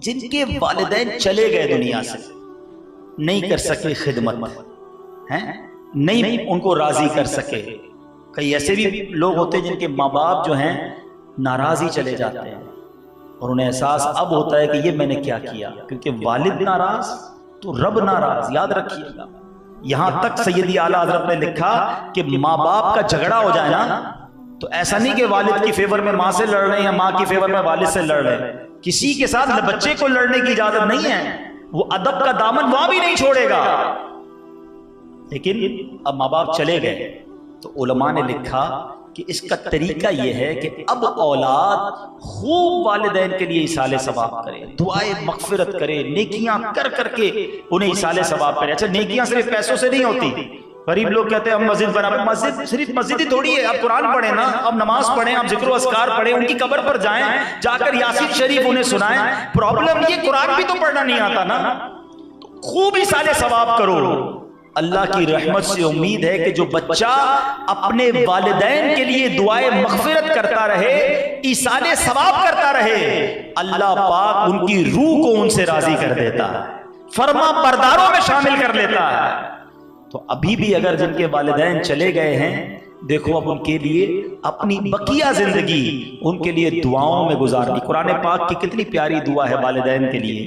جن کے والدین چلے گئے دنیا سے، نہیں کر سکے خدمت، نہیں ان کو راضی کر سکے. کئی ایسے بھی لوگ ہوتے ہیں جن کے ماں باپ جو ہیں ناراض ہی چلے جاتے ہیں، اور انہیں احساس اب ہوتا ہے کہ یہ میں نے کیا کیا، کیونکہ والد ناراض تو رب ناراض. یاد رکھیے گا، یہاں تک سیدی اعلیٰ حضرت نے لکھا کہ ماں باپ کا جھگڑا ہو جائے نا تو ایسا نہیں کہ والد کی فیور میں ماں سے لڑ رہے ہیں یا ماں کی فیور میں والد سے لڑ رہے ہیں. کسی کے ساتھ بچے کو لڑنے کی اجازت نہیں ہے، وہ ادب کا دامن وہاں بھی نہیں چھوڑے گا. لیکن اب ماں باپ چلے گئے تو علماء نے لکھا کہ اس کا طریقہ یہ ہے کہ اب اولاد خوب والدین کے لیے ایصال ثواب کرے، دعائے مغفرت کرے، نیکیاں کر کر کے انہیں ایصال ثواب کرے. اچھا نیکیاں صرف پیسوں سے نہیں ہوتی. غریب لوگ کہتے ہیں ہم مسجد بنا، مسجد صرف مسجد ہی تھوڑی ہے. آپ قرآن پڑھیں نا، آپ نماز پڑھیں، آپ ذکر و اذکار پڑھیں، ان کی قبر پر جائیں، جا کر یاسین شریف انہیں سنائیں. پرابلم یہ قرآن بھی تو پڑھنا نہیں آتا نا. خوب ایصال ثواب کرو. اللہ کی رحمت سے امید ہے کہ جو بچہ اپنے والدین کے لیے دعائے مغفرت کرتا رہے، ایصال ثواب کرتا رہے، اللہ پاک ان کی روح کو ان سے راضی کر دیتا ہے، فرما برداروں میں شامل کر لیتا ہے. تو ابھی بھی اگر جن کے والدین چلے گئے ہیں، دیکھو اب ان کے لیے اپنی بقیہ زندگی ان کے لیے دعاؤں میں گزارنی. قرآن پاک کی کتنی پیاری دعا ہے والدین کے لیے،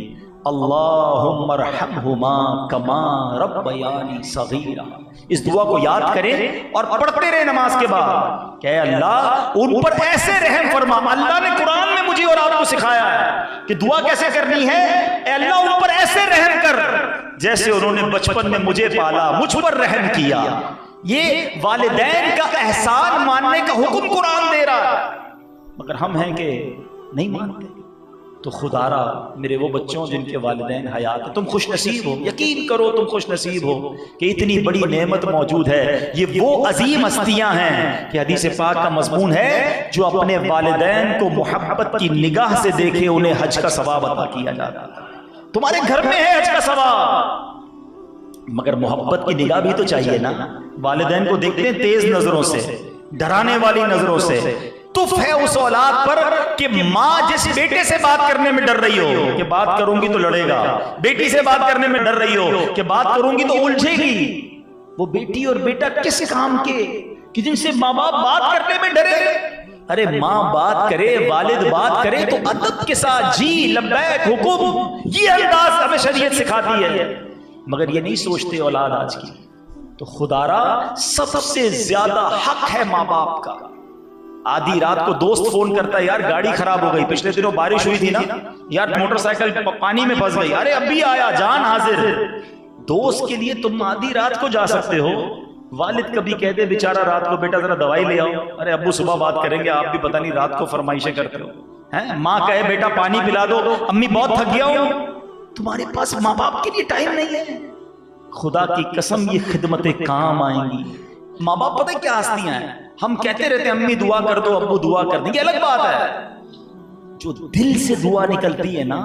اللہم ارحمہما کما ربیانی صغیرا. اس دعا کو یاد کریں اور پڑھتے رہے نماز کے بعد کہ اے اللہ ان پر ایسے رحم فرما. اللہ نے قرآن میں مجھے اور آپ کو سکھایا ہے کہ دعا کیسے کرنی ہے. اے اللہ ان پر ایسے رحم کر جیسے انہوں نے بچپن میں مجھے پالا، مجھ پر رحم کیا. یہ والدین کا احسان ماننے کا حکم قرآن دے رہا ہے، مگر ہم ہیں کہ نہیں مانتے. تو خدا را میرے وہ بچوں جن کے والدین حیات ہیں، تم خوش نصیب ہو. یقین کرو تم خوش نصیب ہو کہ اتنی بڑی نعمت موجود ہے. یہ وہ عظیم ہستیاں ہیں کہ حدیث پاک کا مضمون ہے جو اپنے والدین کو محبت کی نگاہ سے دیکھے انہیں حج کا ثواب عطا کیا جاتا ہے. تمہارے گھر میں ہے حج کا ثواب، مگر محبت کی نگاہ بھی تو چاہیے نا. والدین کو دیکھتے ہیں تیز نظروں سے، ڈرانے والی نظروں سے. تف ہے اس اولاد پر کہ ماں جس بیٹے سے بات کرنے میں ڈر رہی ہو کہ بات کروں گی تو لڑے گا، بیٹی سے بات کرنے میں ڈر رہی ہو کہ بات کروں گی تو الجھے گی. وہ بیٹی اور بیٹا کس کام کے کہ جن سے ماں باپ بات کرنے میں ڈرے. ارے ماں بات کرے، والد بات کرے تو ادب کے ساتھ جی لبیک حکم، یہ انداز ہمیں شریعت سکھاتی ہے. مگر یہ نہیں سوچتے اولاد آج کی. تو خدا را سب سے زیادہ حق ہے ماں باپ کا. آدھی رات کو دوست فون کرتا ہے، یار گاڑی خراب ہو گئی، پچھلے دنوں بارش ہوئی تھی نا یار، موٹر سائیکل پانی میں پھنس گئی، ارے ابھی آیا، جان حاضر. دوست کے لیے تم آدھی رات کو جا سکتے ہو. والد کبھی کہہ دے بیچارہ رات کو بیٹا ذرا دوائی لے آؤ، ارے ابو صبح بات کریں گے، آپ بھی پتہ نہیں رات کو فرمائشیں کرتے ہو. ماں کہے بیٹا پانی پلا دو، امی بہت تھک گیا ہوں. تمہارے پاس ماں باپ کے لیے ٹائم نہیں ہے. خدا کی قسم یہ خدمتیں کام آئیں گی. ماں باپ پتہ کیا ہستیاں ہیں. ہم کہتے رہتے ہیں امی دعا کر دو، ابو دعا کر دیں، یہ الگ بات ہے. جو دل سے دعا نکلتی ہے نا،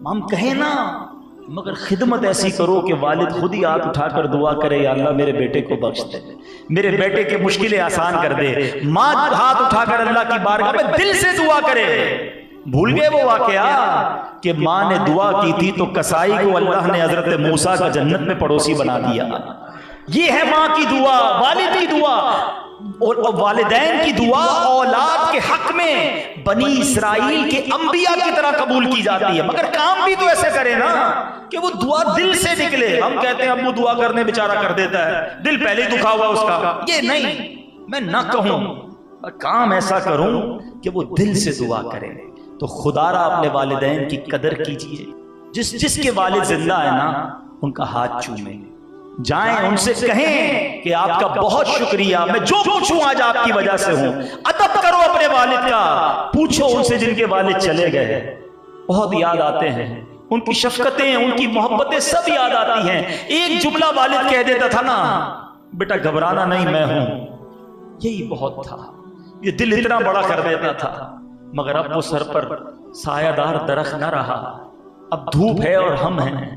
ہم کہیں نا، مگر خدمت ایسی کرو کہ والد خود ہی ہاتھ اٹھا کر دعا کرے، یا اللہ میرے بیٹے کو بخش دے، میرے بیٹے کے مشکلیں آسان کر دے. ماں ہاتھ اٹھا کر اللہ کی بارگاہ میں دل سے دعا کرے. بھول گئے وہ واقعہ کہ ماں نے دعا کی تھی تو کسائی کو اللہ نے حضرت موسیٰ کا جنت میں پڑوسی بنا دیا. یہ ہے ماں کی دعا، والد کی دعا. اور والدین کی دعا اولاد کے حق میں بنی اسرائیل کے انبیاء کی طرح قبول کی جاتی ہے. مگر کام بھی تو ایسے کرے نا کہ وہ دعا دل سے نکلے. ہم کہتے ہیں ابو دعا کرنے بیچارہ کر دیتا ہے، دل پہلے ہی دکھا ہوا اس کا. یہ نہیں، میں نہ کہوں، کام ایسا کروں کہ وہ دل سے دعا کرے. تو خدا را اپنے والدین کی قدر کیجئے. جس کے والد زندہ ہے نا ان کا ہاتھ چومیں، جائیں ان سے کہیں کہ آپ کا بہت شکریہ، میں جو کچھ ہوں آج آپ کی وجہ سے ہوں. ادب کرو اپنے والد کا. پوچھو ان سے جن کے والد چلے گئے، بہت یاد آتے ہیں، ان کی شفقتیں، ان کی محبتیں سب یاد آتی ہیں. ایک جملہ والد کہہ دیتا تھا نا، بیٹا گھبرانا نہیں میں ہوں، یہی بہت تھا. یہ دل اتنا بڑا کر دیتا تھا. مگر اب وہ سر پر سایہ دار درخت نہ رہا، اب دھوپ ہے اور ہم ہیں.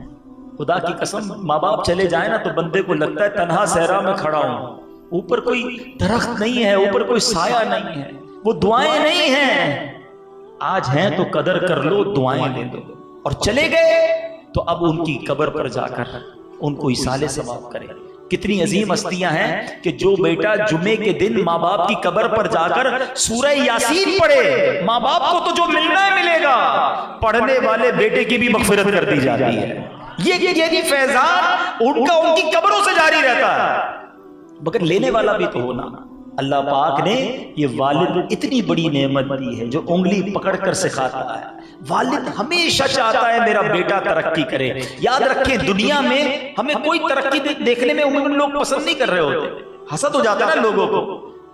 خدا کی قسم ماں باپ چلے جائیں نا تو بندے کو لگتا ہے تنہا صحرا میں کھڑا ہوں، اوپر کوئی درخت نہیں ہے، اوپر کوئی سایہ نہیں ہے، وہ دعائیں نہیں ہیں. آج ہیں تو قدر کر لو، دعائیں دے دو. اور چلے گئے تو اب ان کی قبر پر جا کر ان کو ایصال ثواب کرے. کتنی عظیم ہستیاں ہیں کہ جو بیٹا جمعے کے دن ماں باپ کی قبر پر جا کر سورہ یاسین پڑھے، ماں باپ کو تو جو ملنا ہے ملے گا، پڑھنے والے بیٹے کی بھی مغفرت کر دی جاتی ہے. یہ فیضان ان کی قبروں سے جاری رہتا ہے، مگر لینے والا بھی تو ہونا. اللہ پاک نے یہ والد اتنی بڑی نعمت دی ہے جو انگلی پکڑ کر سکھاتا ہے. والد ہمیشہ چاہتا ہے میرا بیٹا ترقی کرے. یاد رکھیں دنیا میں ہمیں کوئی ترقی دیکھنے میں عموماً لوگ پسند نہیں کر رہے ہوتے، حسد ہو جاتا ہے نا لوگوں کو،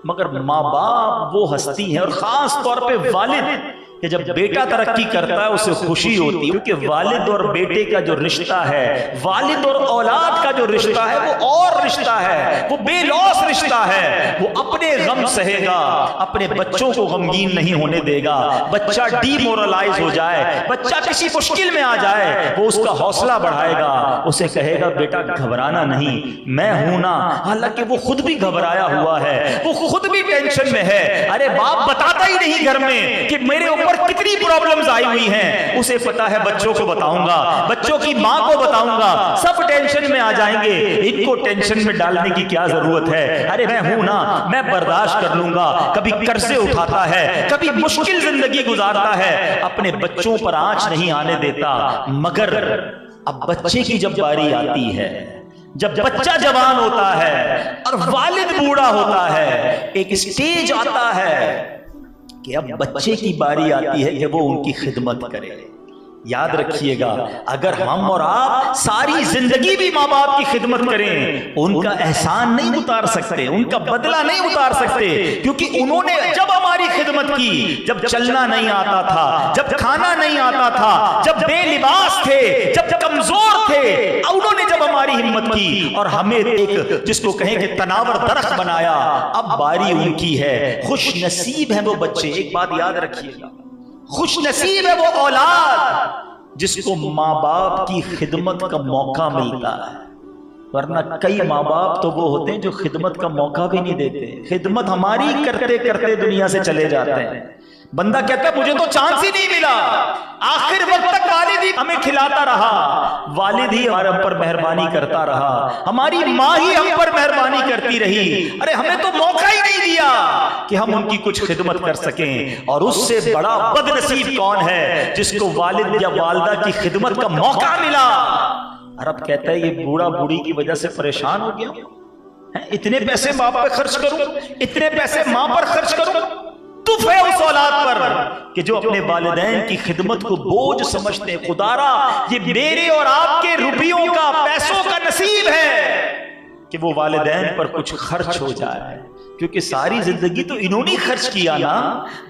مگر ماں باپ وہ ہستی ہیں، اور خاص طور پہ والد کہ جب بیٹا ترقی کرتا ہے اسے خوشی ہوتی ہے، کیونکہ والد اور بیٹے کا جو رشتہ ہے، والد اور اولاد کا جو رشتہ ہے وہ اور رشتہ ہے، وہ بے لوث رشتہ ہے. وہ اپنے غم سہے گا، اپنے بچوں کو غمگین نہیں ہونے دے گا. بچہ ڈی مورلائز ہو جائے، بچہ کسی مشکل میں آ جائے، وہ اس کا حوصلہ بڑھائے گا، اسے کہے گا بیٹا گھبرانا نہیں، میں ہوں نا. حالانکہ وہ خود بھی گھبرایا ہوا ہے، وہ خود بھی ٹینشن میں ہے. ارے باپ بتاتا ہی نہیں گھر میں کہ میرے اوپر کتنی پرابلمز آئی ہوئی ہیں، اسے پتا ہے بچوں کو بتاؤں گا، بچوں کی ماں کو بتاؤں گا، سب ٹینشن میں آ جائیں گے. ان کو ٹینشن میں ڈالنے کی کیا ضرورت ہے؟ ارے میں ہوں نا، میں برداشت کر لوں گا. کبھی قرضے اٹھاتا ہے، کبھی مشکل زندگی گزارتا ہے، اپنے بچوں پر آنچ نہیں آنے دیتا. مگر اب بچے کی جب باری آتی ہے، جب بچہ جوان ہوتا ہے اور والد بوڑھا ہوتا ہے، ایک سٹیج آتا ہے کہ اب بچے کی باری آتی ہے کہ وہ ان کی خدمت کرے. یاد رکھیے گا اگر ہم اور آپ ساری زندگی بھی ماں باپ کی خدمت کریں، ان کا احسان نہیں اتار سکتے، ان کا بدلہ نہیں اتار سکتے، کیونکہ انہوں نے جب ہماری خدمت کی، جب چلنا نہیں آتا تھا، جب کھانا نہیں آتا تھا، جب بے لباس تھے، جب کمزور تھے، انہوں نے جب ہماری ہمت کی اور ہمیں ایک جس کو کہیں کہ تناور درخت بنایا. اب باری ان کی ہے. خوش نصیب ہیں وہ بچے، ایک بات یاد رکھیے گا، خوش نصیب ہے وہ اولاد جس کو ماں باپ کی خدمت کا موقع ملتا ہے. ورنہ کئی ماں باپ تو وہ ہوتے ہیں جو خدمت کا موقع بھی نہیں دیتے، خدمت ہماری کرتے کرتے دنیا سے چلے جاتے ہیں. بندہ کہتا ہے مجھے تو چانس ہی نہیں ملا، آخر وقت تک والد ہی ہمیں کھلاتا رہا، والد ہی ہمارے پر مہربانی کرتا رہا، ہماری ماں ہی ہم پر مہربانی کرتی رہی. ارے ہمیں تو موقع ہی نہیں دیا کہ ہم ان کی کچھ خدمت کر سکیں. اور اس سے بڑا بد نصیب کون ہے جس کو والد یا والدہ کی خدمت کا موقع ملا. عرب کہتا ہے یہ بوڑھا بوڑھی کی وجہ سے پریشان ہو گیا، اتنے پیسے باپ پہ خرچ کروں، اتنے پیسے ماں پر خرچ کروں. تف ہے اس اولاد پر کہ جو اپنے والدین کی خدمت کو بوجھ سمجھتے ہیں. خدارا یہ میرے اور آپ کے روپیوں کا، پیسوں کا نصیب ہے کہ وہ والدین پر کچھ خرچ ہو جائے، کیونکہ ساری زندگی تو انہوں نے خرچ کیا نا،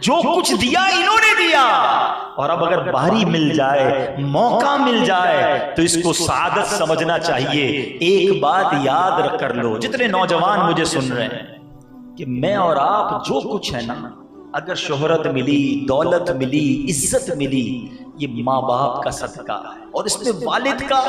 جو کچھ دیا انہوں نے دیا. اور اب اگر باری مل جائے، موقع مل جائے تو اس کو سعادت سمجھنا چاہیے. ایک بات یاد کر لو جتنے نوجوان مجھے سن رہے ہیں، کہ میں اور آپ جو کچھ ہے نا، اگر شہرت ملی، دولت ملی، عزت ملی، یہ ماں باپ کا صدقہ ہے. اور اس میں والد کا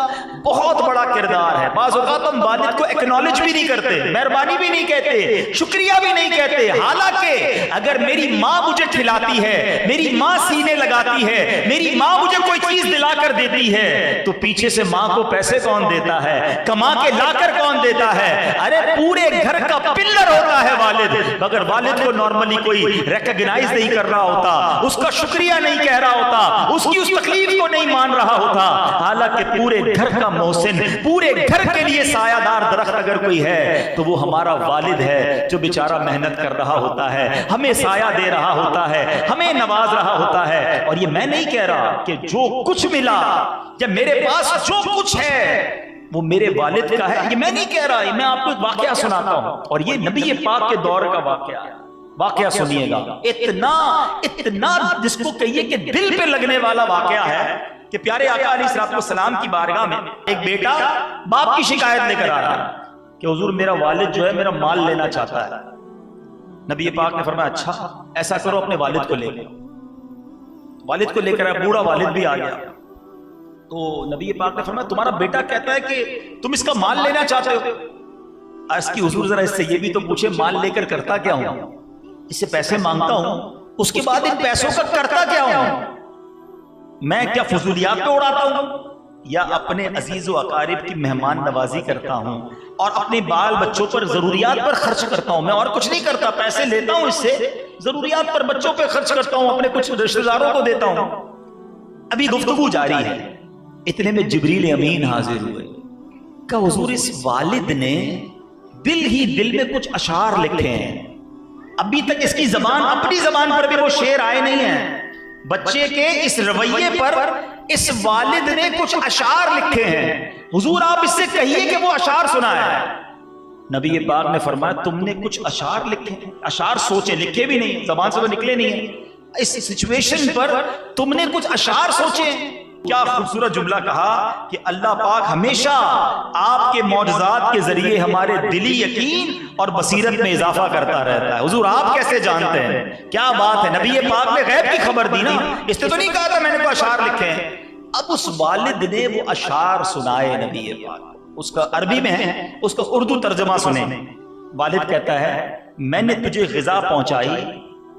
بہت بڑا کردار ہے. بعض اوقات ہم والد کو ایکنالج بھی نہیں کرتے، مہربانی بھی نہیں کہتے، شکریہ بھی نہیں کہتے. حالانکہ اگر میری ماں مجھے کھلاتی ہے، میری ماں سینے لگاتی ہے، میری ماں مجھے کوئی چیز دلا کر دیتی ہے، تو پیچھے سے ماں کو پیسے کون دیتا ہے؟ کما کے لا کر کون دیتا ہے؟ ارے پورے گھر کا پلر ہوتا ہے والد. مگر والد کو نارملی کوئی ریکگنائز نہیں کر رہا ہوتا، اس کا شکریہ نہیں کہہ رہا ہوتا، اس کی اس تکلیف کو نہیں مان رہا ہوتا. حالانکہ پورے گھر کا محسن، پورے گھر کے لیے سایہ دار درخت اگر کوئی ہے تو وہ ہمارا والد ہے، جو بیچارہ محنت کر رہا ہوتا ہے، ہمیں سایہ دے رہا ہوتا ہے، ہمیں نواز رہا ہوتا ہے. اور یہ میں نہیں کہہ رہا کہ جو کچھ ملا یا میرے پاس جو کچھ ہے وہ میرے والد کا ہے، یہ میں نہیں کہہ رہا. میں آپ کو ایک واقعہ سناتا ہوں، اور یہ نبی پاک کے دور کا واقعہ ہے. واقعہ سنیے گا، اتنا جس کو کہیے کہ دل پہ لگنے والا واقعہ ہے کہ پیارے آقا علیہ الصلوۃ والسلام کی بارگاہ میں ایک بیٹا باپ کی شکایت لے کر آ رہا ہے کہ حضور میرا والد جو ہے میرا مال لینا چاہتا ہے. نبی پاک نے فرمایا اچھا ایسا کرو اپنے والد کو لے لو. والد کو لے کر آیا، بوڑھا والد بھی آ گیا. تو نبی پاک نے فرمایا تمہارا بیٹا کہتا ہے کہ تم اس کا مال لینا چاہتے ہو. اس کی حضور ذرا اس سے یہ بھی تو پوچھے مال لے کر کرتا کیا ہوں؟ اس سے پیسے مانگتا ہوں، اس کے بعد ان پیسوں کا کرتا کیا ہوں؟ میں کیا فضولیات پہ اڑاتا ہوں یا اپنے عزیز و اقارب کی مہمان نوازی کرتا ہوں اور اپنے بال بچوں پر ضروریات پر خرچ کرتا ہوں. میں اور کچھ نہیں کرتا, پیسے لیتا ہوں اس سے ضروریات پر بچوں پہ خرچ کرتا ہوں, اپنے کچھ رشتہ داروں کو دیتا ہوں. ابھی گفتگو جاری ہے, اتنے میں جبریل امین حاضر ہوئے. کہ حضور اس والد نے دل ہی دل میں کچھ اشعار لکھے ہیں, ابھی تک اس کی زبان, اپنی زبان پر بھی وہ شعر آئے نہیں ہیں. بچے کے اس رویے پر اس والد نے کچھ اشعار لکھے ہیں, حضور آپ اس سے کہیے کہ وہ اشعار سنائے. نبی پاک نے فرمایا تم نے کچھ اشعار لکھے, اشعار سوچے, لکھے بھی نہیں, زبان سے تو نکلے نہیں ہیں, اس سچویشن پر تم نے کچھ اشعار سوچے. کیا خوبصورت جملہ کہا کہ اللہ پاک ہمیشہ آپ کے معجزات کے ذریعے ہمارے دلی یقین اور بصیرت میں اضافہ کرتا رہتا ہے. حضور آپ کیسے جانتے ہیں؟ کیا بات ہے, نبی پاک نے غیب کی خبر دی نا, اس نے تو نہیں کہا تھا میں نے کوئی اشعار لکھے ہیں. اب اس والد نے وہ اشعار سنائے نبی پاک, اس کا عربی میں ہے, اس کا اردو ترجمہ سنیں. والد کہتا ہے میں نے تجھے غذا پہنچائی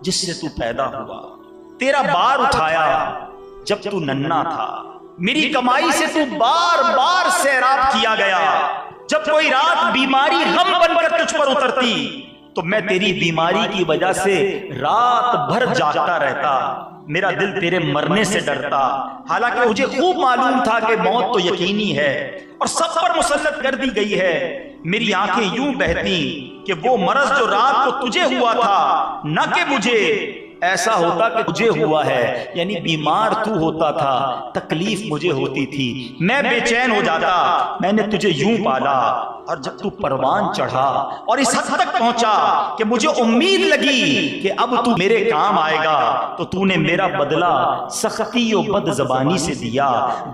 جس سے تو پیدا ہوا, تیرا بار اٹھایا جب تو ننھا تھا, میری کمائی سے تو بار بار سیراب کیا گیا, جب کوئی رات بیماری غم بن کر تجھ پر اترتی تو میں تیری بیماری کی وجہ سے رات بھر جاگتا رہتا, میرا دل تیرے مرنے سے ڈرتا, حالانکہ مجھے خوب معلوم تھا کہ موت تو یقینی ہے اور سب پر مسلط کر دی گئی ہے. میری آنکھیں یوں بہتی کہ وہ مرض جو رات کو تجھے ہوا تھا نہ کہ مجھے, ایسا ہوتا کہ مجھے ہوا ہے, یعنی بیمار تو ہوتا تھا, تکلیف مجھے ہوتی تھی, میں بے چین ہو جاتا. میں نے تجھے یوں پالا اور جب تو پروان چڑھا اور اس حد تک پہنچا کہ مجھے امید لگی کہ اب تو میرے کام آئے گا, تو تو نے میرا بدلہ سختی و بد زبانی سے دیا,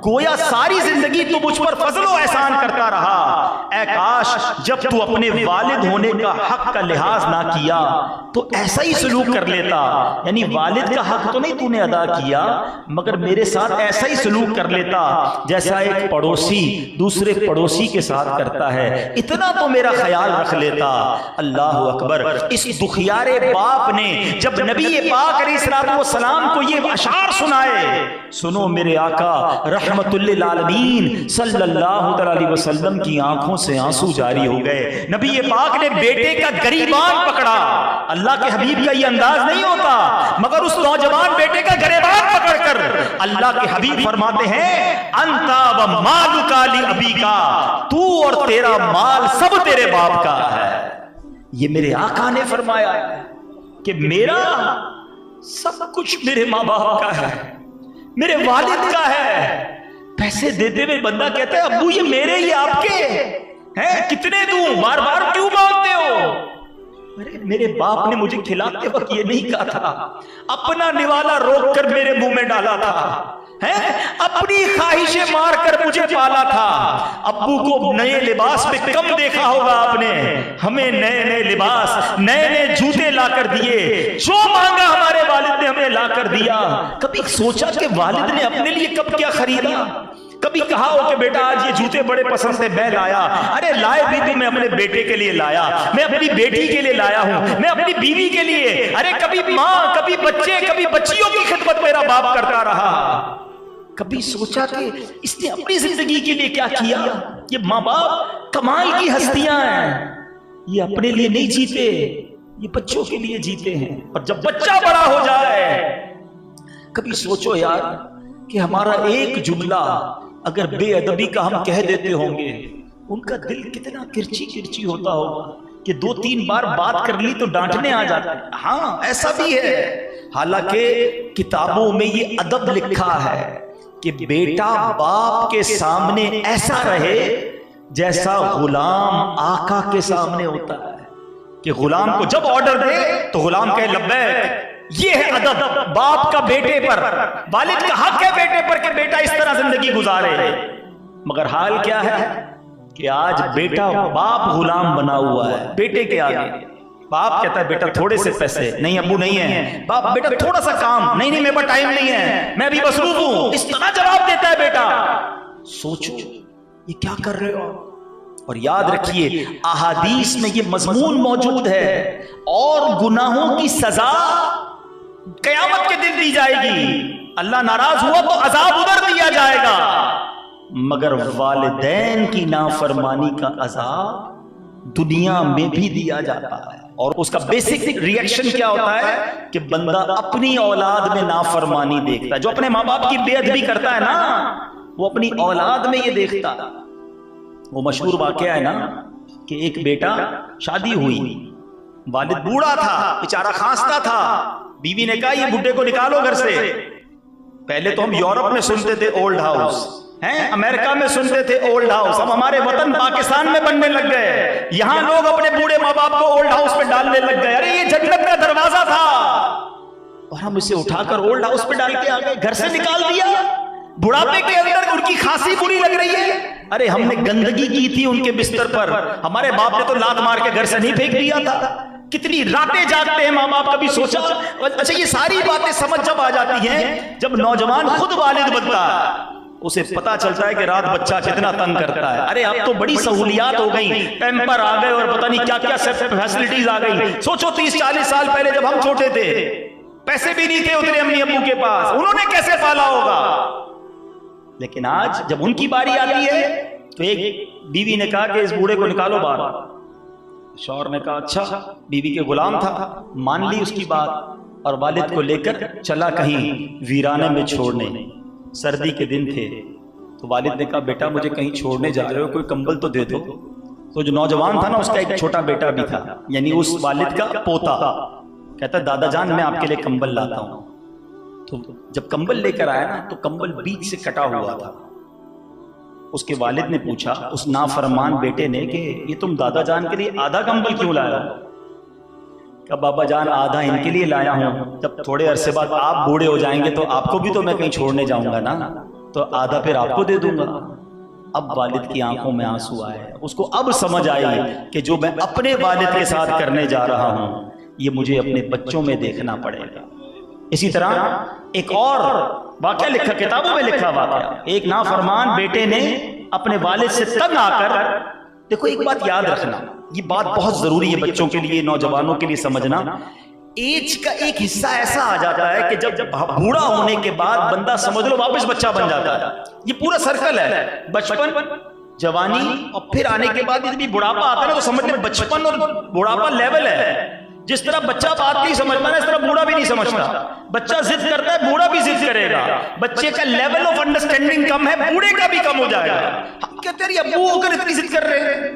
گویا ساری زندگی تو مجھ پر فضل و احسان کرتا رہا. اے کاش جب تو اپنے والد ہونے کا حق کا لحاظ نہ کیا تو ایسا ہی سلوک کر لیتا, یعنی والد کا حق تو نہیں تو نے ادا کیا مگر میرے ساتھ ایسا ہی سلوک کر لیتا جیسا ایک پڑوسی دوسرے پڑوسی کے ساتھ کرتا ہے, اتنا تو میرا خیال رکھ لیتا. اللہ اکبر. اس دکھیارے باپ نے جب نبی پاک علیہ الصلوۃ والسلام کو یہ اشعار سنائے, سنو میرے آقا رحمت للعالمین صلی اللہ علیہ وسلم کی آنکھوں سے آنسو جاری ہو گئے. نبی پاک نے بیٹے کا گریبان پکڑا, اللہ کے حبیب کا یہ انداز نہیں ہوتا, مگر اس نوجوان بیٹے کا گریبان پکڑ کر اللہ کے حبیب فرماتے ہیں انتا و مالک لابیک, تو اور تیرا مال سب تیرے باپ کا ہے. یہ میرے آقا نے فرمایا کہ میرا سب کچھ میرے ماں باپ کا ہے, میرے والد کا ہے. پیسے دیتے ہوئے بندہ کہتا ہے ابو یہ میرے ہی آپ کے ہیں, کتنے دوں, بار بار کیوں مانگتے ہو؟ میرے باپ نے مجھے کھلاتے وقت یہ نہیں کہا تھا, اپنا نوالا روک کر میرے منہ میں ڈالا تھا, اپنی خواہشیں مار کر مجھے پالا تھا. ابو کو نئے لباس میں کم دیکھا ہوگا آپ نے, ہمیں نئے نئے لباس نئے نئے جوتے لا کر دیے, جو مانگا ہمارے والد نے ہمیں لا کر دیا. کبھی سوچا کہ والد نے اپنے لیے کب کیا خریدا؟ کبھی کہا ہو کہ بیٹا آج یہ جوتے بڑے پسند سے میں لایا, ارے لائے بھی تو میں اپنے بیٹے کے لیے لایا, میں اپنی بیٹی کے لیے لایا ہوں, میں اپنی بیوی کے لیے. ارے کبھی ماں, کبھی بچے, کبھی بچیوں کی خدمت میرا باپ کرتا رہا. کبھی سوچا کہ اس نے اپنی زندگی کے لیے کیا کیا؟ یہ ماں باپ کمال کی ہستیاں ہیں, یہ اپنے لیے نہیں جیتے, یہ بچوں کے لیے جیتے ہیں. اور جب بچہ بڑا ہو جائے کبھی سوچو یار کہ ہمارا ایک جملہ اگر بے ادبی کا ہم کہہ دیتے ہوں گے, ان کا دل کتنا کرچی کرچی ہوتا ہوگا کہ 2-3 بار بات کر لی تو ڈانٹنے آ جاتا ہے. ہاں ایسا بھی ہے, حالانکہ کتابوں میں یہ ادب لکھا ہے کہ بیٹا باپ کے سامنے ایسا رہے جیسا غلام آقا کے سامنے ہوتا ہے, کہ غلام کو جب آرڈر دے تو غلام کہے لبیک. یہ ہے ادب باپ کا بیٹے پر, والد کا حق ہے بیٹے پر کہ بیٹا اس طرح زندگی گزارے. مگر حال کیا ہے کہ آج بیٹا باپ غلام بنا ہوا ہے بیٹے کے آگے. باپ کہتا ہے بیٹا تھوڑے سے پیسے, نہیں ابو نہیں ہے. باپ بیٹا تھوڑا سا کام, نہیں میرے پاس ٹائم نہیں ہے, میں بھی مصروف ہوں. اس طرح جواب دیتا ہے بیٹا. سوچو یہ کیا کر رہے ہو. اور یاد رکھیے احادیث میں یہ مضمون موجود ہے, اور گناہوں کی سزا قیامت کے دن دی جائے گی. اللہ ناراض ہوا تو عذاب ادھر دیا جائے گا، مگر والدین کی نافرمانی کا عذاب دنیا میں بھی دیا جاتا ہے۔ اور اس کا بیسک ریئیکشن کیا ہوتا ہے کہ بندہ اپنی اولاد میں نافرمانی دیکھتا ہے۔ جو اپنے ماں باپ کی بے ادبی کرتا ہے نا، وہ اپنی اولاد میں یہ دیکھتا ہے۔ وہ مشہور واقعہ ہے نا کہ ایک بیٹا، شادی ہوئی، والد بوڑھا تھا، بیچارہ کھانستا تھا، بیوی نے کہا یہ بڈھے کو نکالو گھر سے۔ پہلے تو ہم یورپ میں سنتے تھے اولڈ ہاؤس، امریکہ میں سنتے تھے اولڈ ہاؤس، اب ہمارے وطن پاکستان میں بننے لگ گئے، یہاں لوگ اپنے بوڑھے ماں باپ کو اولڈ ہاؤس پہ ڈالنے لگ گئے۔ ارے یہ جنت کا دروازہ تھا اور ہم اسے اٹھا کر اولڈ ہاؤس پہ ڈال کے آ گئے، گھر سے نکال دیا۔ بڑھاپے کے اندر ان کی کھانسی بری لگ رہی ہے، ارے ہم نے گندگی کی تھی ان کے بستر پر، ہمارے باپ نے تو لات مار کے گھر سے نہیں پھینک دیا تھا۔ کتنی راتیں جاگتے ہیں ماں باپ، کبھی سوچا؟ اچھا یہ ساری باتیں سمجھ جب آ جاتی ہیں جب نوجوان خود والد بنتا ہے، اسے پتا چلتا ہے کہ رات بچہ کتنا تنگ کرتا ہے۔ ارے اب تو بڑی سہولیات ہو گئی، پیمپر آ گئے اور پتہ نہیں کیا کیا فیسلٹیز آ گئی۔ سوچو 30-40 سال پہلے جب ہم چھوٹے تھے، پیسے بھی نہیں تھے اتنے امی ابو کے پاس، انہوں نے کیسے پالا ہوگا؟ لیکن آج جب ان کی باری آتی ہے تو ایک بیوی نے کہا کہ اس بوڑھے کو نکالو باہر۔ شوہر نے کہا اچھا، بیوی کے غلام تھا، مان لی اس کی بات، اور والد کو لے کر چلا کہیں ویرانے میں چھوڑنے۔ سردی کے دن تھے تو والد نے کہا بیٹا مجھے کہیں چھوڑنے جا رہے ہو، کوئی کمبل تو دے دو۔ تو جو نوجوان تھا نا، اس کا ایک چھوٹا بیٹا بھی تھا، یعنی اس والد کا پوتا، کہتا دادا جان میں آپ کے لیے کمبل لاتا ہوں۔ تو جب کمبل لے کر آیا نا تو کمبل بیچ سے کٹا ہوا تھا۔ اس کے والد نے پوچھا اس نافرمان بیٹے نے کہ یہ تم دادا جان کے لیے آدھا کمبل کیوں لایا ہو؟ کہ بابا جان آدھا ان کے لیے لایا ہوں، جب تھوڑے عرصے بعد آپ بوڑھے ہو جائیں گے تو آپ کو بھی تو میں کہیں چھوڑنے جاؤں گا نا، تو آدھا پھر آپ کو دے دوں گا۔ اب والد کی آنکھوں میں آنسو آئے، اس کو اب سمجھ آئی کہ جو میں اپنے والد کے ساتھ کرنے جا رہا ہوں یہ مجھے اپنے بچوں میں دیکھنا پڑے گا۔ اسی طرح ایک اور واقعہ لکھا، کتابوں میں لکھا واقعہ، ایک نافرمان بیٹے نے اپنے والد سے تنگ آ کر، دیکھو ایک بات یاد رکھنا، یہ بات بہت ضروری ہے بچوں کے لیے، نوجوانوں کے لیے سمجھنا، ایج کا ایک حصہ ایسا آ جاتا ہے کہ جب بوڑھا ہونے کے بعد بندہ سمجھ لو واپس بچہ بن جاتا ہے۔ یہ پورا سرکل ہے، بچپن، جوانی اور پھر آنے کے بعد جب بڑھاپا آتا ہے نا تو سمجھ لیں بچپن اور بڑھاپا لیول ہے۔ جس طرح بچہ بات نہیں سمجھتا نا، اس طرح بوڑھا بھی نہیں سمجھتا۔ بچہ ضد کرتا ہے، بوڑھا بھی ضد کرے گا۔ بچے کا لیول آف انڈرسٹینڈنگ کم ہے، بوڑھے کا بھی کم ہو جائے گا۔ ہم کہتے ہیں ابو ہو کر اتنی ضد کر رہے ہیں،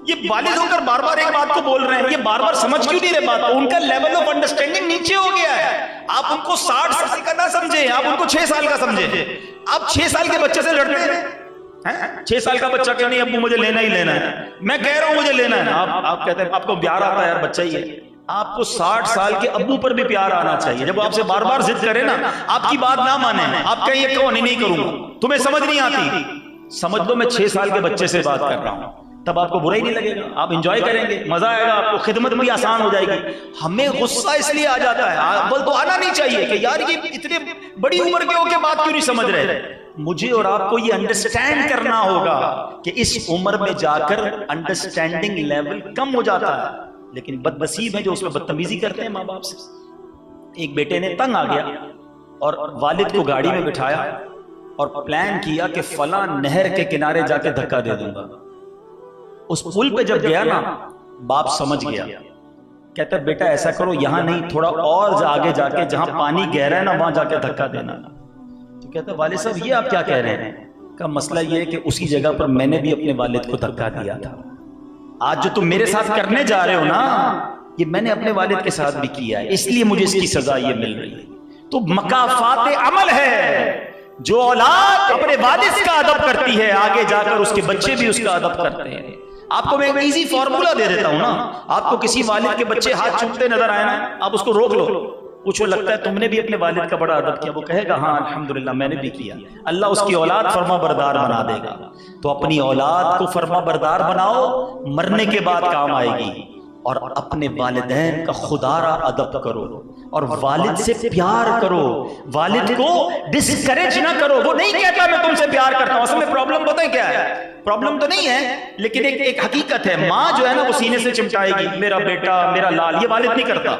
یہ والد ہو کر بار بار ایک بات کو بول رہے ہیں، یہ بار بار سمجھ کیوں نہیں رہے بات کو؟ ان کا لیول آف انڈرسٹینڈنگ نیچے ہو گیا ہے۔ آپ ان کو 60 سال کا نہ سمجھیں، آپ ان کو 6 سال کا سمجھیں۔ آپ 6 سال کے بچے سے لڑتے ہیں، 6 سال کا بچہ کہ نہیں ابو مجھے لینا ہی لینا ہے، میں کہہ رہا ہوں مجھے لینا ہے، آپ کہتے ہیں آپ کو پیار آتا ہے، یار بچہ ہی ہے۔ آپ کو 60 سال کے ابو پر بھی پیار آنا چاہیے، جب وہ آپ سے بار بار ضد کرے نا، آپ کی بات نہ مانے، آپ کہیں یہ کہو نہیں کروں گا، تمہیں سمجھ نہیں آتی، سمجھ لو میں 6 سال کے بچے سے بات کر رہا ہوں، تب آپ کو برا ہی نہیں لگے گا، آپ انجوائے کریں گے، مزہ آئے گا، آپ کو خدمت بھی آسان ہو جائے گی۔ ہمیں غصہ اس لیے آ جاتا ہے، اول تو آنا نہیں چاہیے کہ یار یہ اتنے بڑی عمر کے ہو کے بات کیوں نہیں سمجھ رہے۔ مجھے اور آپ کو یہ انڈرسٹینڈ کرنا ہوگا کہ اس عمر میں جا کر انڈرسٹینڈنگ لیول کم ہو جاتا ہے، لیکن بد نصیب ہے جو اس میں بدتمیزی کرتے ہیں ماں باپ سے۔ ایک بیٹے نے تنگ آ گیا اور والد کو گاڑی میں بٹھایا اور پلان کیا کہ فلاں نہر کے کنارے جا کے دھکا دے دوں گا۔ اس پل پہ جب گیا نا، باپ سمجھ گیا، کہتا ہے بیٹا ایسا کرو یہاں نہیں، تھوڑا اور آگے جا کے جہاں پانی گہرا ہے نا وہاں جا کے دھکا دینا۔ تو کہتا ہے والد صاحب یہ آپ کیا کہہ رہے ہیں؟ کا مسئلہ یہ ہے کہ اسی جگہ پر میں نے بھی اپنے والد کو دھکا دیا تھا، آج جو تم میرے ساتھ کرنے جا رہے ہو نا یہ میں نے اپنے والد کے ساتھ بھی کیا ہے، اس لیے مجھے اس کی سزا یہ مل رہی ہے۔ تو مکافات عمل ہے، جو اولاد اپنے والد کا ادب کرتی ہے آگے جا کر اس کے بچے بھی اس کا ادب کرتے ہیں۔ آپ کو میں ایک ایزی فارمولا دے دیتا ہوں نا، آپ کو کسی والد کے بچے ہاتھ چومتے نظر آئے نا، آپ اس کو روک لو، پوچھو لگتا ہے تم نے بھی اپنے والد کا بڑا ادب کیا؟ وہ کہے گا ہاں الحمدللہ میں نے بھی کیا، اللہ اس کی اولاد فرما بردار بنا دے گا۔ تو اپنی اولاد کو فرما بردار بناؤ، مرنے کے بعد کام آئے گی، اور اپنے والدین کا خدارا ادب کرو اور والد سے پیار کرو، والد کو ڈسکریج نہ کرو۔ وہ نہیں کہتا میں تم سے پیار کرتا ہوں، اصل میں پرابلم پتہ ہے کیا ہے؟ پرابلم تو نہیں ہے لیکن ایک حقیقت ہے، ماں جو ہے نا وہ سینے سے چمٹائے گی میرا بیٹا میرا لال، یہ والد نہیں کرتا۔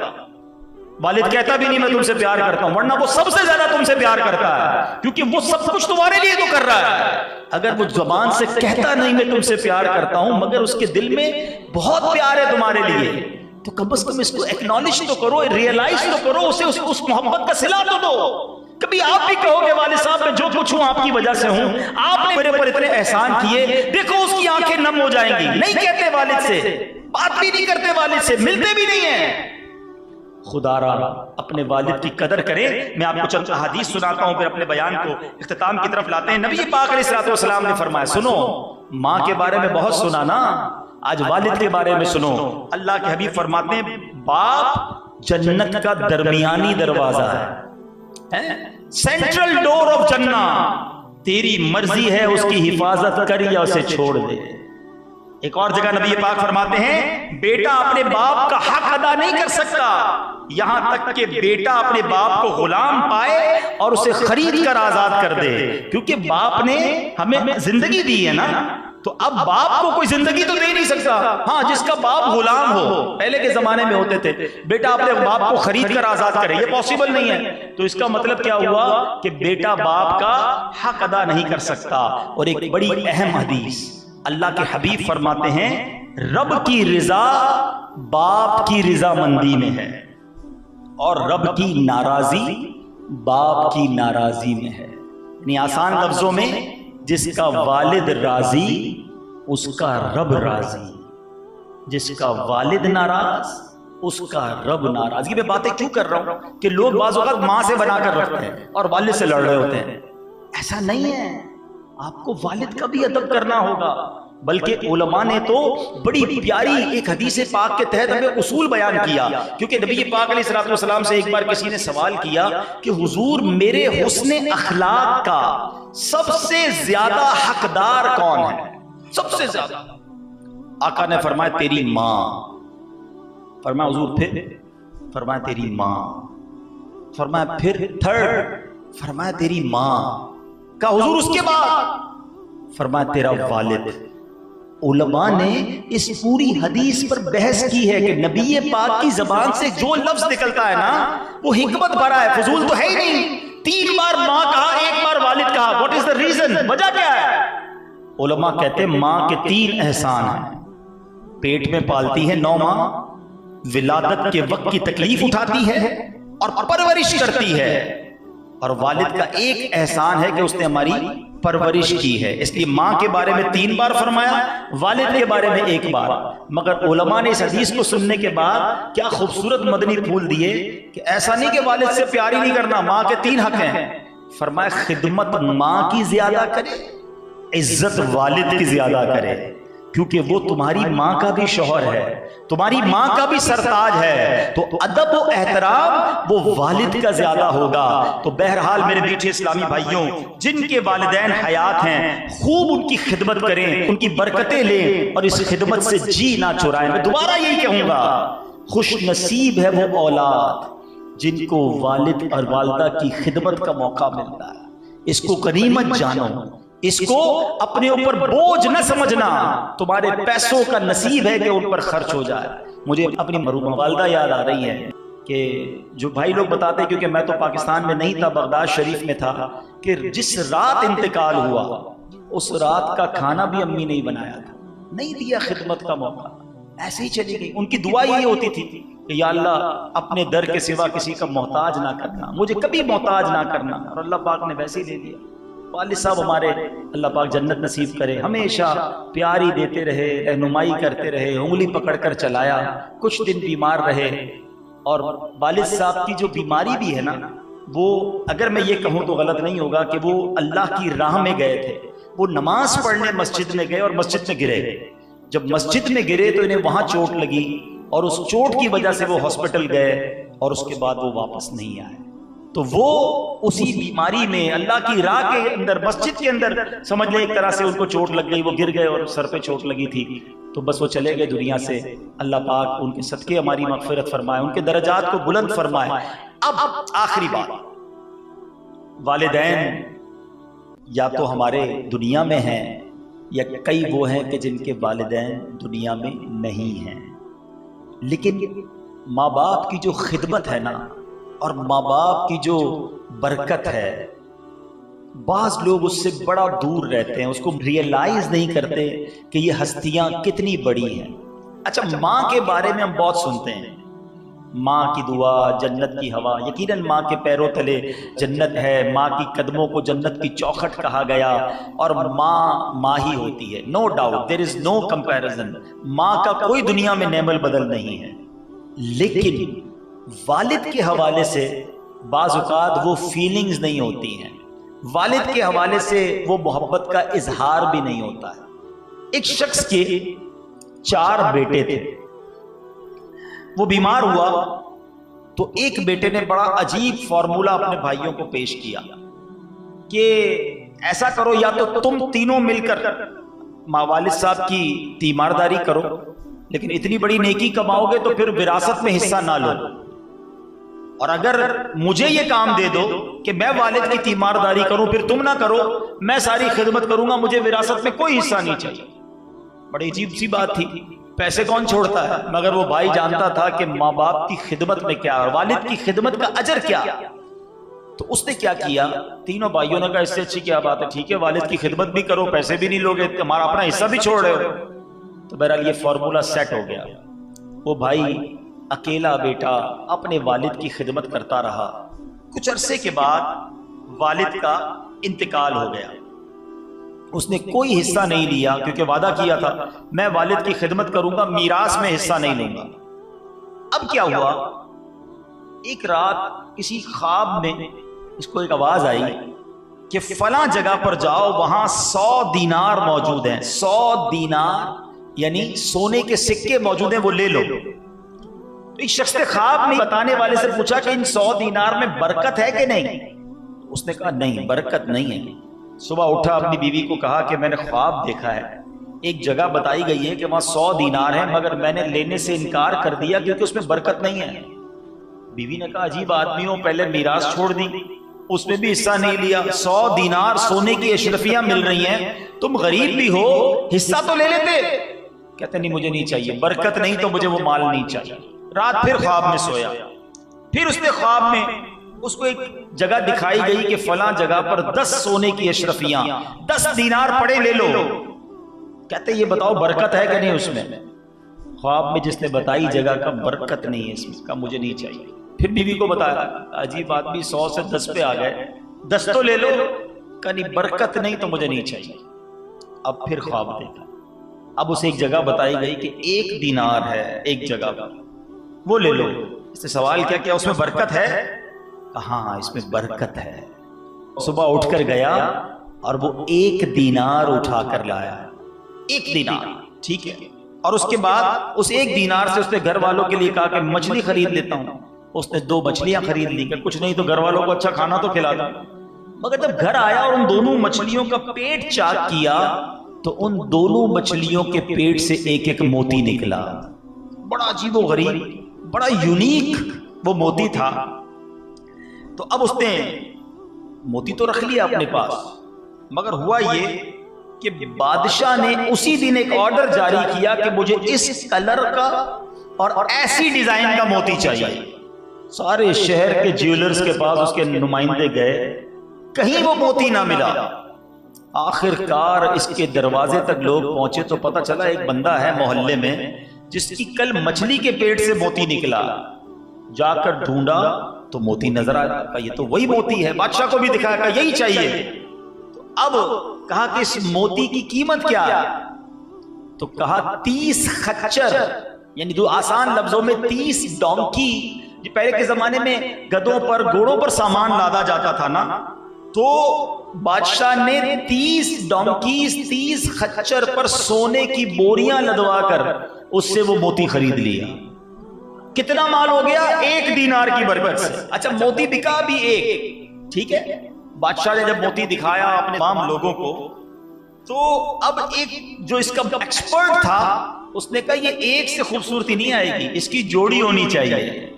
والد کہتا بھی نہیں میں تم سے پیار کرتا ہوں، ورنہ وہ سب سے زیادہ تم سے پیار کرتا ہے، کیونکہ وہ سب کچھ تمہارے لیے تو کر رہا ہے۔ اگر وہ زبان سے کہتا نہیں میں تم سے پیار کرتا ہوں، مگر اس کے دل میں بہت پیار ہے تمہارے لیے، تو کم از کم اس کو ایکنالج تو کرو، ریئلائز تو کرو، اسے اس محبت کا صلہ تو دو۔ کبھی آپ بھی کہو گے والد صاحب میں جو کچھ ہوں آپ کی وجہ سے ہوں، آپ نے میرے پر اتنے احسان کیے، دیکھو اس کی آنکھیں نم ہو جائیں گی۔ نہیں کہتے والد سے، بات بھی نہیں کرتے والد سے، ملتے بھی نہیں ہیں۔ خدا را اپنے والد کی قدر کریں۔ میں آپ کو چند احادیث سناتا ہوں، پھر اپنے بیان کو اختتام کی طرف لاتے ہیں۔ نبی پاک علیہ الصلوۃ والسلام نے فرمایا، سنو، ماں کے بارے میں بہت سنا نا، آج والد کے بارے میں سنو۔ اللہ کے حبیب فرماتے ہیں باپ جنت کا درمیانی دروازہ ہے، سینٹرل ڈور آف جنہ، تیری مرضی ہے اس کی حفاظت کر یا اسے چھوڑ دے۔ ایک اور جگہ نبی پاک فرماتے ہیں بیٹا اپنے باپ کا حق ادا نہیں کر سکتا یہاں تک کہ بیٹا اپنے باپ کو غلام پائے اور اسے خرید کر آزاد کر دے، کیونکہ باپ نے ہمیں زندگی دی ہے نا، تو اب باپ کو کوئی زندگی تو دے نہیں سکتا۔ ہاں، جس کا باپ غلام ہو، پہلے کے زمانے میں ہوتے تھے، بیٹا اپنے باپ کو خرید کر آزاد کرے، یہ پاسبل نہیں ہے۔ تو اس کا مطلب کیا ہوا کہ بیٹا باپ کا حق ادا نہیں کر سکتا۔ اور ایک بڑی اہم حدیث، اللہ کے حبیب فرماتے ہیں رب کی رضا باپ کی رضا مندی میں ہے، اور رب کی ناراضی باپ کی ناراضی میں ہے۔ یعنی آسان لفظوں میں، جس کا والد راضی اس کا رب راضی، جس کا والد ناراض اس کا رب ناراض۔ یہ میں باتیں کیوں کر رہا ہوں کہ لوگ بعض اوقات ماں سے بنا کر رکھتے ہیں اور والد سے لڑ رہے ہوتے ہیں، ایسا نہیں ہے۔ آپ کو والد کا بھی ادب کرنا ہوگا، بلکہ علماء نے تو بڑی پیاری ایک حدیث پاک کے تحت ہمیں اصول بیان کیا، کیونکہ نبی پاک علیہ الصلوۃ والسلام سے ایک بار کسی نے سوال کیا کہ حضور میرے حسن اخلاق کا سب سے زیادہ حقدار کون ہے؟ سب سے زیادہ؟ آقا نے فرمایا تیری ماں۔ فرمایا حضور پھر؟ فرمایا تیری ماں۔ فرمایا پھر تھرڈ؟ فرمایا تیری ماں۔ کہا حضور اس کے بعد؟ فرمایا تیرا والد۔ علماء نے اس پوری حدیث پر بحث کی ہے کہ نبی پاک کی زبان سے جو لفظ نکلتا ہے نا وہ حکمت بھرا ہے، فضول تو ہے ہی نہیں۔ 3 بار ماں کہا، 1 بار والد کہا، واٹ از دا ریزن؟ وجہ کیا ہے؟ علماء کہتے ہیں ماں کے 3 احسان ہیں، پیٹ میں پالتی ہے 9 ماہ، ولادت کے وقت کی تکلیف اٹھاتی ہے اور پرورش کرتی ہے، اور والد کا ایک احسان ہے کہ اس نے ہماری پرورش کی ہے۔ اس لیے ماں کے بارے میں 3 بار فرمایا، والد کے بارے میں 1 بار۔ مگر علماء نے اس حدیث کو سننے کے بعد کیا خوبصورت مدنی پھول دیے کہ ایسا نہیں کہ والد سے پیار ہی نہیں کرنا، ماں کے 3 حق ہیں۔ فرمایا خدمت ماں کی زیادہ کرے، عزت والد کی زیادہ کرے، کیونکہ وہ تمہاری ماں کا بھی شوہر ہے، تمہاری ماں کا بھی سرتاج ہے، تو ادب و احترام وہ والد کا زیادہ ہوگا۔ تو بہرحال میرے میٹھے اسلامی بھائیوں، جن کے والدین حیات ہیں خوب ان کی خدمت کریں، ان کی برکتیں لیں اور اس خدمت سے جی نہ چرائیں۔ میں دوبارہ یہی کہوں گا، خوش نصیب ہے وہ اولاد جن کو والد اور والدہ کی خدمت کا موقع ملتا ہے۔ اس کو غنیمت جانو، اس کو اپنے اوپر بوجھ نہ سمجھنا، تمہارے پیسوں کا نصیب ہے کہ ان پر خرچ ہو جائے۔ مجھے اپنی مرحومہ والدہ یاد آ رہی ہے کہ جو بھائی لوگ بتاتے ہیں، کیونکہ میں تو پاکستان میں نہیں تھا، بغداد شریف میں تھا، کہ جس رات انتقال ہوا اس رات کا کھانا بھی امی نہیں بنایا تھا، نہیں دیا خدمت کا موقع، ایسے ہی چلی گئی۔ ان کی دعا یہ ہوتی تھی کہ یا اللہ اپنے در کے سوا کسی کا محتاج نہ کرنا، مجھے کبھی محتاج نہ کرنا، اور اللہ پاک نے ویسے ہی دے دیا۔ والد صاحب ہمارے اللہ پاک جنت نصیب کرے، ہمیشہ پیاری دیتے رہے، رہنمائی کرتے رہے، انگلی پکڑ کر چلایا، کچھ دن بیمار رہے، اور والد صاحب کی جو بیماری بھی ہے نا، وہ اگر میں یہ کہوں تو غلط نہیں ہوگا کہ وہ اللہ کی راہ میں گئے تھے، وہ نماز پڑھنے مسجد میں گئے اور مسجد میں گرے۔ جب مسجد میں گرے تو انہیں وہاں چوٹ لگی، اور اس چوٹ کی وجہ سے وہ ہاسپٹل گئے، اور اس کے بعد وہ واپس نہیں آئے۔ تو وہ اسی بیماری میں اللہ کی راہ کے اندر، مسجد کے اندر سمجھ لیں ایک طرح سے ان کو چوٹ لگ گئی، وہ گر گئے اور سر پہ چوٹ لگی تھی، تو بس وہ چلے گئے دنیا سے۔ اللہ پاک ان کے صدقے ہماری مغفرت فرمائے، ان کے درجات کو بلند فرمائے۔ اب آخری بات، والدین یا تو ہمارے دنیا میں ہیں، یا کئی وہ ہیں کہ جن کے والدین دنیا میں نہیں ہیں، لیکن ماں باپ کی جو خدمت ہے نا اور ماں باپ کی جو برکت ہے، بعض لوگ اس سے بڑا دور رہتے ہیں، اس کو ریئلائز نہیں کرتے کہ یہ ہستیاں کتنی بڑی ہیں۔ اچھا، ماں کے بارے میں ہم بہت سنتے ہیں، ماں کی دعا، جنت کی ہوا، یقیناً ماں کے پیروں تلے جنت ہے، ماں کی قدموں کو جنت کی چوکھٹ کہا گیا، اور ماں ماں ہی ہوتی ہے، نو ڈاؤٹ، دیر از نو کمپیریزن، ماں کا کوئی دنیا میں نعم البدل نہیں ہے۔ لیکن والد کے حوالے سے بعض اوقات وہ فیلنگز نہیں ہوتی ہیں، والد کے حوالے سے وہ محبت کا اظہار بھی نہیں ہوتا ہے۔ ایک شخص کے 4 بیٹے تھے، وہ بیمار ہوا تو ایک بیٹے نے بڑا عجیب فارمولا اپنے بھائیوں کو پیش کیا کہ ایسا کرو، یا تو تم تینوں مل کر ماں والد صاحب کی تیمارداری کرو، لیکن اتنی بڑی نیکی کماؤ گے تو پھر وراثت میں حصہ نہ لو، اور اگر مجھے یہ کام دے دو کہ میں والد کی تیمارداری کروں پھر تم نہ کرو، میں ساری خدمت کروں گا، مجھے وراثت میں کوئی حصہ نہیں چاہیے۔ بڑی عجیب سی بات تھی، پیسے کون چھوڑتا ہے، مگر وہ بھائی جانتا تھا کہ ماں باپ کی خدمت میں کیا ہے، والد کی خدمت کا اجر کیا۔ تو اس نے کیا کیا، تینوں بھائیوں نے کہا اس سے اچھی کیا بات ہے، ٹھیک ہے والد کی خدمت بھی کرو، پیسے بھی نہیں لوگے، تمہارا اپنا حصہ بھی چھوڑ رہے ہو۔ تو بہرحال یہ فارمولا سیٹ ہو گیا، وہ بھائی اکیلا بیٹا اپنے والد کی خدمت کرتا رہا۔ کچھ عرصے کے بعد والد کا انتقال ہو گیا، اس نے کوئی حصہ نہیں لیا کیونکہ وعدہ کیا تھا میں والد کی خدمت کروں گا، میراث میں حصہ نہیں لوں گا۔ اب کیا ہوا، ایک رات کسی خواب میں اس کو ایک آواز آئی کہ فلاں جگہ پر جاؤ، وہاں 100 دینار موجود ہیں، 100 دینار یعنی سونے کے سکے موجود ہیں، وہ لے لو۔ تو ایک شخص نے خواب میں بتانے والے سے پوچھا کہ ان 100 دینار میں برکت ہے کہ نہیں؟ اس نے کہا نہیں، برکت نہیں ہے۔ صبح اٹھا، اپنی بیوی کو کہا کہ میں نے خواب دیکھا ہے، ایک جگہ بتائی گئی ہے کہ وہاں 100 دینار ہیں، مگر میں نے لینے سے انکار کر دیا کیونکہ اس میں برکت نہیں ہے۔ بیوی نے کہا عجیب آدمی ہو، پہلے میراث چھوڑ دی، اس میں بھی حصہ نہیں لیا، 100 دینار سونے کی اشرفیاں مل رہی ہیں، تم غریب بھی ہو، حصہ تو لے لیتے۔ کہتے نہیں مجھے نہیں چاہیے، برکت نہیں تو مجھے وہ مال نہیں چاہیے۔ رات پھر خواب میں سویا، پھر اس نے خواب میں اس کو ایک جگہ دکھائی گئی کہ فلاں جگہ پر 10 سونے کی اشرفیاں، 10 دینار پڑے، لے لو۔ کہتے یہ بتاؤ برکت ہے کہ نہیں اس میں؟ خواب میں جس نے بتائی جگہ کا برکت نہیں ہے اس میں، کا مجھے نہیں چاہیے۔ پھر بیوی کو بتایا، عجیب آدمی 100 سے 10 پہ آ گئے، 10 تو لے لو، کہ نہیں برکت نہیں تو مجھے نہیں چاہیے۔ اب پھر خواب دیکھا، اب اسے ایک جگہ بتائی گئی کہ 1 دینار ہے ایک جگہ پر، وہ لے لو۔ اس نے سوال کیا کیا اس میں برکت ہے؟ ہاں اس میں برکت ہے۔ صبح اٹھ کر گیا اور وہ 1 دینار اٹھا کر لایا، 1 دینار، ٹھیک ہے۔ اور اس کے بعد اس 1 دینار سے اس نے گھر والوں کے لیے کہا کہ مچھلی خرید لیتا ہوں۔ اس نے 2 مچھلیاں خرید لی کہ کچھ نہیں تو گھر والوں کو اچھا کھانا تو کھلا دوں۔ مگر جب گھر آیا اور ان دونوں مچھلیوں کا پیٹ چاک کیا تو ان دونوں مچھلیوں کے پیٹ سے ایک ایک موتی نکلا۔ بڑا عجیب و غریب، بڑا یونیک وہ موتی تھا۔ تو اب اس نے موتی تو رکھ لیا اپنے پاس، مگر ہوا یہ کہ بادشاہ نے اسی دن ایک آرڈر جاری کیا کہ مجھے اس کلر کا اور ایسی ڈیزائن کا موتی چاہیے۔ سارے شہر کے جیولرز کے پاس اس کے نمائندے گئے، کہیں وہ موتی نہ ملا۔ آخر کار اس کے دروازے تک لوگ پہنچے تو پتہ چلا ایک بندہ ہے محلے میں جس کی کل مچھلی کے پیٹ سے موتی نکلا۔ جا کر ڈھونڈا تو موتی نظر آیا، کہ یہ تو وہی موتی ہے۔ بادشاہ کو بھی دکھایا کہ یہی چاہیے۔ اب کہا کہ اس موتی کی قیمت کیا ہے؟ تو کہا 30 خچر، یعنی جو آسان لفظوں میں 30 ڈونکی، جو پہلے کے زمانے میں گدوں پر گھوڑوں پر سامان لادا جاتا تھا نا، تو بادشاہ نے 30 ڈونکیز 30 خچر پر سونے کی بوریاں لدوا کر اس سے وہ موتی خرید لیا۔ کتنا مال ہو گیا؟ 1 دینار کی برکت سے۔ اچھا موتی بکا بھی 1، ٹھیک ہے۔ بادشاہ نے جب موتی دکھایا اپنے تمام لوگوں کو تو اب ایک جو اس کا ایکسپرٹ تھا اس نے کہا یہ ایک سے خوبصورتی نہیں آئے گی، اس کی جوڑی ہونی چاہیے۔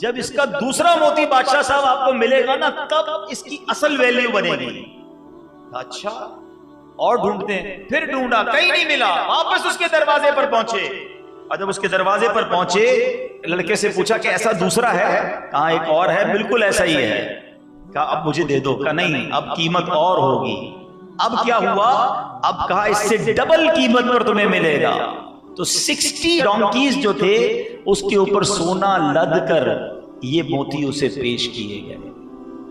جب اس کا دوسرا موتی بادشاہ صاحب آپ کو ملے گا نا تب اس کی اصل ویلیو بنے گی۔ اچھا اور ڈھونڈتے ہیں، پھر ڈھونڈا کہیں نہیں ملا، واپس اس کے دروازے پر پہنچے، اور جب اس کے دروازے پر پہنچے لڑکے سے پوچھا کہ ایسا دوسرا ہے؟ کہا ایک اور ہے، بالکل ایسا ہی ہے۔ کہا اب مجھے دے دو۔ کہا نہیں، اب قیمت اور ہوگی۔ اب کیا ہوا؟ اب کہا اس سے ڈبل قیمت پر تمہیں ملے گا۔ تو 60 ڈونکیز جو تھے اس کے اوپر سونا لد کر یہ موتی اسے پیش کیے گئے۔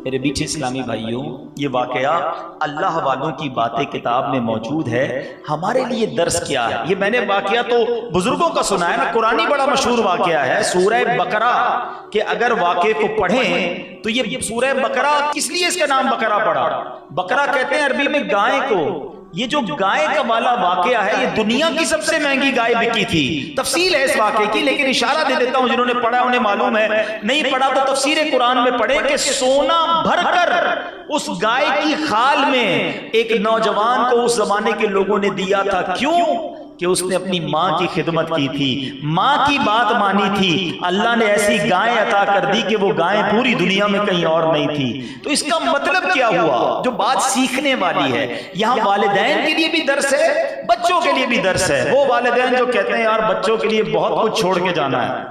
میرے بیچ اسلامی بھائیوں، یہ واقعہ اللہ والوں کی باتیں کتاب میں موجود ہے۔ ہمارے لیے درس کیا ہے؟ یہ میں نے واقعہ تو بزرگوں کا سنا ہے نا، قرآنی بڑا مشہور واقعہ ہے سورہ بقرہ، کہ اگر واقعے کو پڑھیں تو یہ سورہ بقرہ کس لیے اس کا نام بقرہ پڑا؟ بقرہ کہتے ہیں عربی میں گائے کو۔ یہ جو گائے کا والا واقعہ ہے، یہ دنیا کی سب سے مہنگی گائے بکی تھی۔ تفصیل ہے اس واقعے کی، لیکن اشارہ دے دیتا ہوں، جنہوں نے پڑھا انہیں معلوم ہے، نہیں پڑھا تو تفسیر قرآن میں پڑھے کہ سونا بھر کر اس گائے کی خال میں ایک نوجوان کو اس زمانے کے لوگوں نے دیا تھا۔ کیوں؟ کہ اس نے اپنی ماں کی خدمت کی تھی، ماں کی بات مانی تھی۔ اللہ نے ایسی گائیں عطا کر دی کہ وہ گائیں پوری دنیا میں کہیں اور نہیں تھی۔ تو اس کا مطلب کیا ہوا؟ جو بات سیکھنے والی ہے، یہاں والدین کے لیے بھی درس ہے، بچوں کے لیے بھی درس ہے۔ وہ والدین جو کہتے ہیں یار بچوں کے لیے بہت کچھ چھوڑ کے جانا ہے،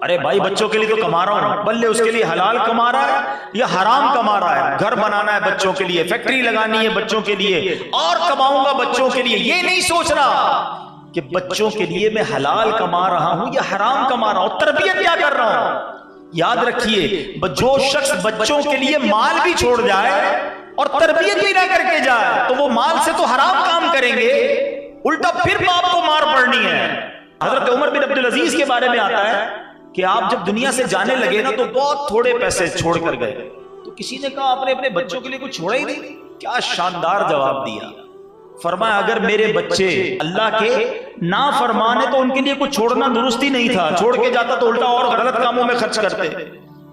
ارے بھائی بچوں کے لیے تو کما رہا ہوں، بلے اس کے لیے حلال کما رہا ہے یا حرام کما رہا ہے؟ گھر بنانا ہے بچوں کے لیے، فیکٹری لگانی ہے بچوں کے لیے، اور کماؤں گا بچوں کے لیے۔ یہ نہیں سوچ رہا کہ بچوں کے لیے میں حلال کما رہا ہوں یا حرام کما رہا ہوں، تربیت کیا کر رہا ہوں۔ یاد رکھیے، جو شخص بچوں کے لیے مال بھی چھوڑ جائے اور تربیت بھی نہ کر کے جائے تو وہ مال سے تو حرام کام کریں گے، الٹا پھر باپ کو مار پڑنی ہے۔ حضرت عمر بن عبدالعزیز کے بارے میں آتا ہے کہ آپ جب دنیا سے جانے لگے نا تو بہت تھوڑے پیسے چھوڑ کر گئے۔ تو کسی نے کہا آپ نے اپنے بچوں کے لیے کچھ چھوڑا ہی نہیں؟ کیا شاندار جواب دیا۔ فرمایا اگر میرے بچے اللہ کے نافرمان ہیں تو ان کے لیے کچھ چھوڑنا درست ہی نہیں تھا، چھوڑ کے جاتا تو الٹا اور غلط کاموں میں خرچ کرتے،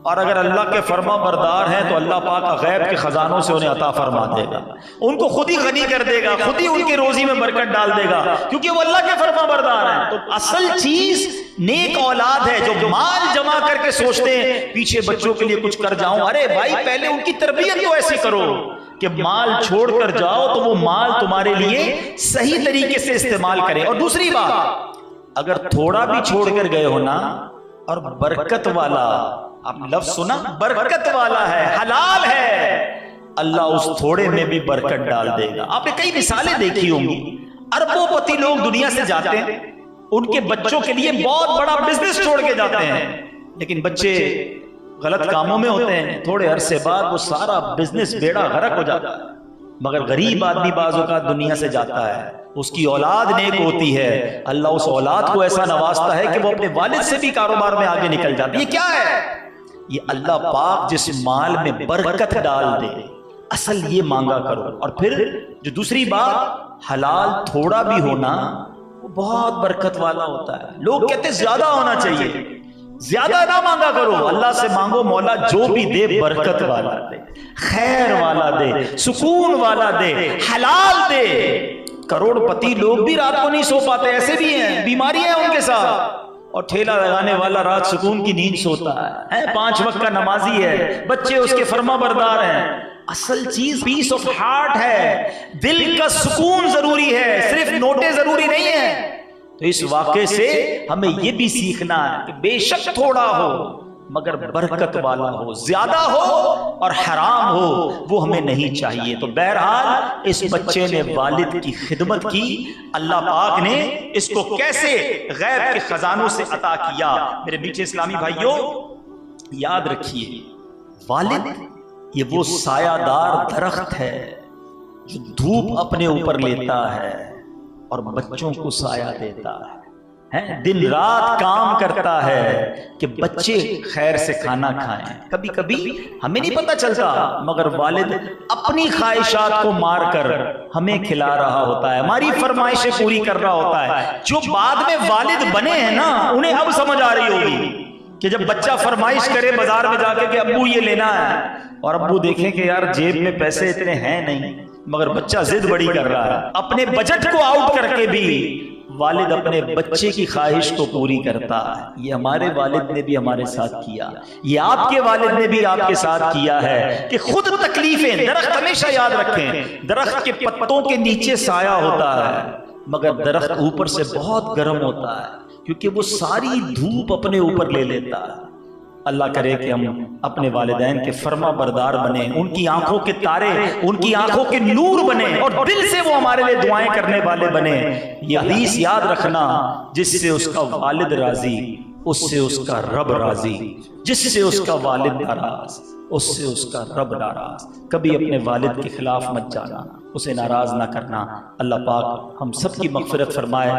اور اگر اللہ کے فرما بردار ہیں تو اللہ پاک غیب کے خزانوں سے انہیں عطا فرما دے گا، ان کو خود ہی غنی کر دے گا، خود ہی ان کی روزی میں برکت ڈال دے گا، کیونکہ وہ اللہ کے فرما بردار ہیں۔ تو اصل چیز نیک اولاد ہے جو مال جمع کر کے سوچتے ہیں پیچھے بچوں کے لیے کچھ کر جاؤں۔ ارے بھائی پہلے ان کی تربیت تو ایسی کرو کہ مال چھوڑ کر جاؤ تو وہ مال تمہارے لیے صحیح طریقے سے استعمال کرے۔ اور دوسری بات، اگر تھوڑا بھی چھوڑ کر گئے ہو نا اور برکت والا، آپ نے لفظ سنا، برکت والا ہے، حلال ہے، اللہ اس تھوڑے میں بھی برکت ڈال دے گا۔ آپ نے کئی مثالیں دیکھی ہوں گی، اربوں پتی لوگ دنیا سے جاتے ہیں، ان کے بچوں کے لیے بہت بڑا بزنس چھوڑ کے جاتے ہیں، لیکن بچے غلط کاموں میں ہوتے ہیں، تھوڑے عرصے بعد وہ سارا بزنس بیڑا غرق ہو جاتا ہے۔ مگر غریب آدمی بعض اوقات دنیا سے جاتا ہے، اس کی اولاد نیک ہوتی ہے، اللہ اس اولاد کو ایسا نوازتا ہے کہ وہ اپنے والد سے بھی کاروبار میں آگے نکل جاتی ہے۔ یہ کیا ہے؟ یہ اللہ پاک جس مال میں برکت ڈال دے، اصل یہ مانگا کرو۔ اور پھر جو دوسری بات، حلال تھوڑا بھی ہونا وہ بہت برکت والا ہوتا ہے۔ لوگ کہتے ہیں زیادہ ہونا چاہیے، زیادہ نہ مانگا کرو، اللہ سے مانگو مولا جو بھی دے برکت والا دے، خیر والا دے، سکون والا دے، حلال دے۔ کروڑ پتی لوگ بھی رات کو نہیں سو پاتے، ایسے بھی ہیں، بیماری ہے ان کے ساتھ، اور ٹھیلا لگانے والا رات سکون کی نیند سوتا ہے، 5 وقت کا نمازی ہے، بچے اس کے فرما بردار ہیں۔ اصل چیز پیس آف ہارٹ ہے، دل کا سکون ضروری ہے، صرف نوٹیں ضروری نہیں ہیں۔ تو اس واقعے سے ہمیں یہ بھی سیکھنا ہے کہ بے شک تھوڑا ہو مگر برکت والا ہو، زیادہ ہو اور حرام ہو وہ ہمیں نہیں چاہیے۔ تو بہرحال اس بچے نے والد کی خدمت کی، اللہ پاک نے اس کو کیسے غیب کے خزانوں سے عطا کیا۔ میرے میٹھے اسلامی بھائیوں، یاد رکھیے والد یہ وہ سایہ دار درخت ہے جو دھوپ اپنے اوپر لیتا ہے اور بچوں کو سایہ دیتا ہے، دن رات کام کرتا ہے کہ بچے خیر سے کھانا کھائیں۔ کبھی کبھی ہمیں نہیں پتہ چلتا مگر والد اپنی خواہشات کو مار کر ہمیں کھلا رہا ہوتا ہے، ہماری فرمائشیں پوری کر رہا ہوتا ہے۔ جو بعد میں والد بنے ہیں نا انہیں اب سمجھ آ رہی ہوگی کہ جب بچہ فرمائش کرے بازار میں جا کے کہ ابو یہ لینا ہے، اور ابو دیکھیں کہ یار جیب میں پیسے اتنے ہیں نہیں مگر بچہ ضد بڑی کر رہا ہے، اپنے بجٹ کو آؤٹ کر کے بھی والد اپنے بچے کی خواہش کو پوری کرتا ہے۔ یہ ہمارے والد نے بھی ہمارے ساتھ کیا، یہ آپ کے والد نے بھی آپ کے ساتھ کیا ہے کہ خود تکلیفیں، درخت ہمیشہ یاد رکھیں درخت کے پتوں کے نیچے سایہ ہوتا ہے، مگر درخت اوپر سے بہت گرم ہوتا ہے کیونکہ وہ ساری دھوپ اپنے اوپر لے لیتا ہے۔ اللہ کرے کہ ہم اپنے والدین کے فرما بردار بنیں، ان کی آنکھوں کے تارے، ان کی آنکھوں کے نور بنیں، اور دل سے وہ ہمارے لیے دعائیں کرنے والے بنیں۔ یہ حدیث یاد رکھنا، جس سے اس کا والد راضی اس سے اس کا رب راضی، جس سے اس کا والد ناراض اس سے اس کا رب ناراض۔ کبھی اپنے والد کے خلاف مت جانا، اسے ناراض نہ کرنا۔ اللہ پاک ہم سب کی مغفرت فرمائے۔